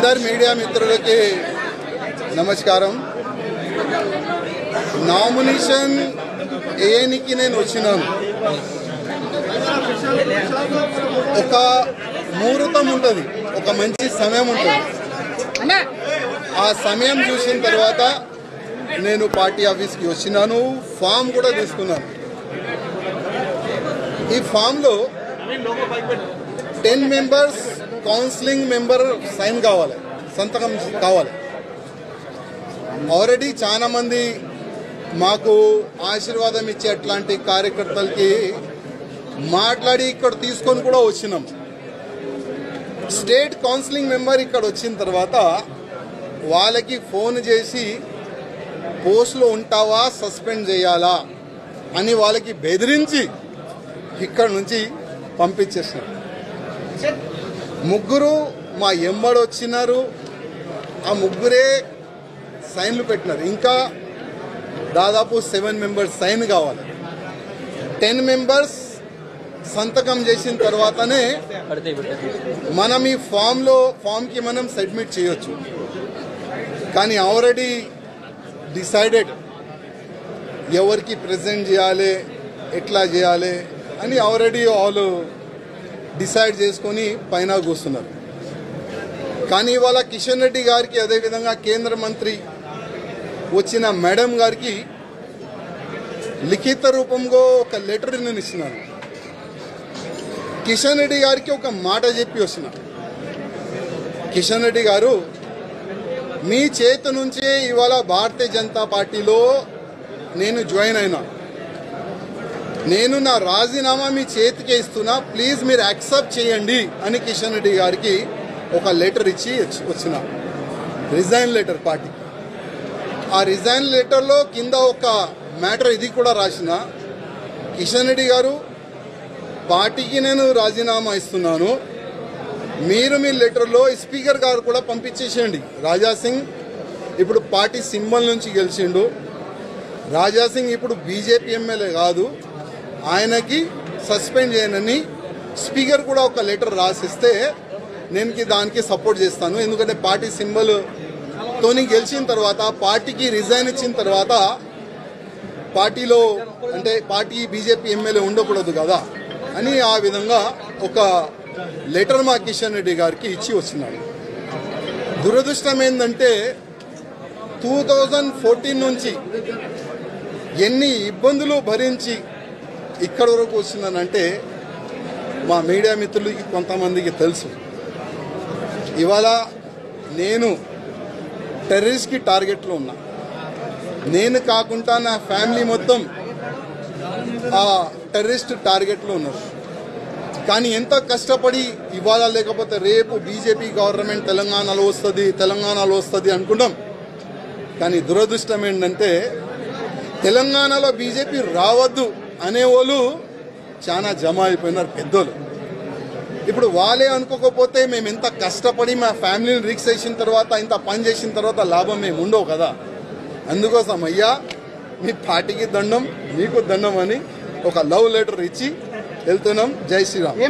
अंदर मीडिया మిత్రులకి నమస్కారం। నామినేషన్ ఏనికి నేను వచ్చినాను। ఒక ముహూర్తం ఉంటుంది, ఒక మంచి సమయం ఉంటుంది। ఆ సమయం చూసిన తర్వాత నేను పార్టీ ఆఫీస్కి వచ్చినాను, ఫామ్ కూడా తీసుకున్నాను। ఈ ఫామ్లో 10 మెంబర్స్ కౌన్సిలింగ్ మెంబర్ సైన్ కావాలి, సంతకం కావాలి। ఆల్రెడీ చాలా మంది మాకు ఆశీర్వాదం ఇచ్చే అట్లాంటి కార్యకర్తలకి మాట్లాడి ఇక్కడ తీసుకొని కూడా వచ్చినాం। స్టేట్ కౌన్సిలింగ్ మెంబర్ ఇక్కడ వచ్చిన తర్వాత వాళ్ళకి ఫోన్ చేసి పోస్ట్లో ఉంటావా, సస్పెండ్ చేయాలా అని వాళ్ళకి బెదిరించి ఇక్కడ నుంచి పంపించేసినారు। ముగ్గురు మా ఎంబడి వచ్చినారు, ఆ ముగ్గురే సైన్లు పెట్టినారు। ఇంకా దాదాపు 7 మెంబర్స్ సైన్ కావాలి। 10 మెంబర్స్ సంతకం చేసిన తర్వాతనే మనం ఈ ఫామ్కి మనం సబ్మిట్ చేయొచ్చు। కానీ ఆల్రెడీ డిసైడెడ్ ఎవరికి ప్రెజెంట్ చేయాలి, ఎట్లా చేయాలి అని ఆల్రెడీ వాళ్ళు డిసైడ్ చేసుకొని పైన కూస్తున్నారు। కానీ ఇవాళ కిషన్ రెడ్డి గారికి, అదేవిధంగా కేంద్ర మంత్రి వచ్చిన మేడం గారికి లిఖిత రూపంలో ఒక లెటర్ నేను ఇచ్చినాను। కిషన్ రెడ్డి గారికి ఒక మాట చెప్పి వచ్చిన, కిషన్ రెడ్డి గారు మీ చేతి నుంచే ఇవాళ భారతీయ జనతా పార్టీలో నేను జాయిన్ అయినా, నేను నా రాజీనామా మీ చేతికే ఇస్తున్నా, ప్లీజ్ మీరు యాక్సెప్ట్ చేయండి అని కిషన్ రెడ్డి గారికి ఒక లెటర్ ఇచ్చి వచ్చిన, రిజైన్ లెటర్ పార్టీకి। ఆ రిజైన్ లెటర్లో కింద ఒక మ్యాటర్ ఇది కూడా రాసిన, కిషన్ రెడ్డి గారు పార్టీకి నేను రాజీనామా ఇస్తున్నాను, మీరు మీ లెటర్లో స్పీకర్ గారు కూడా పంపించేసేయండి। రాజా సింగ్ ఇప్పుడు పార్టీ సింబల్ నుంచి గెలిచిండు, రాజా సింగ్ ఇప్పుడు బీజేపీ ఎమ్మెల్యే కాదు, ఆయనకి సస్పెండ్ చేయనని స్పీకర్ కూడా ఒక లెటర్ రాసిస్తే నేను దానికి సపోర్ట్ చేస్తాను। ఎందుకంటే పార్టీ సింబల్ తోని గెలిచిన తర్వాత, పార్టీకి రిజైన్ ఇచ్చిన తర్వాత పార్టీలో అంటే పార్టీ బీజేపీ ఎమ్మెల్యే ఉండకూడదు కదా అని ఆ విధంగా ఒక లెటర్ మా కిషన్ రెడ్డి గారికి ఇచ్చి వచ్చినాడు। దురదృష్టం ఏంటంటే 2014 నుంచి ఎన్ని ఇబ్బందులు భరించి ఇక్కడ వరకు వచ్చినానంటే మా మీడియా మిత్రులకి కొంతమందికి తెలుసు। ఇవాళ నేను టెర్రరిస్ట్కి టార్గెట్లో ఉన్నా, నేను కాకుండా నా ఫ్యామిలీ మొత్తం ఆ టెర్రరిస్ట్ టార్గెట్లో ఉన్నారు। కానీ ఎంత కష్టపడి ఇవాళ లేకపోతే రేపు బీజేపీ గవర్నమెంట్ తెలంగాణలో వస్తుంది అనుకున్నాం। కానీ దురదృష్టం ఏంటంటే తెలంగాణలో బీజేపీ రావద్దు అనేవాళ్ళు చాలా జమ అయిపోయినారు పెద్దోళ్ళు। ఇప్పుడు వాళ్ళే అనుకోకపోతే మేము ఎంత కష్టపడి మా ఫ్యామిలీని రిక్స్ చేసిన తర్వాత, ఇంత పని చేసిన తర్వాత లాభం మేము ఉండవు కదా। అందుకోసం అయ్యా మీ పార్టీకి దండం, మీకు దండం అని ఒక లవ్ లెటర్ ఇచ్చి వెళ్తున్నాం। జై శ్రీరామ్।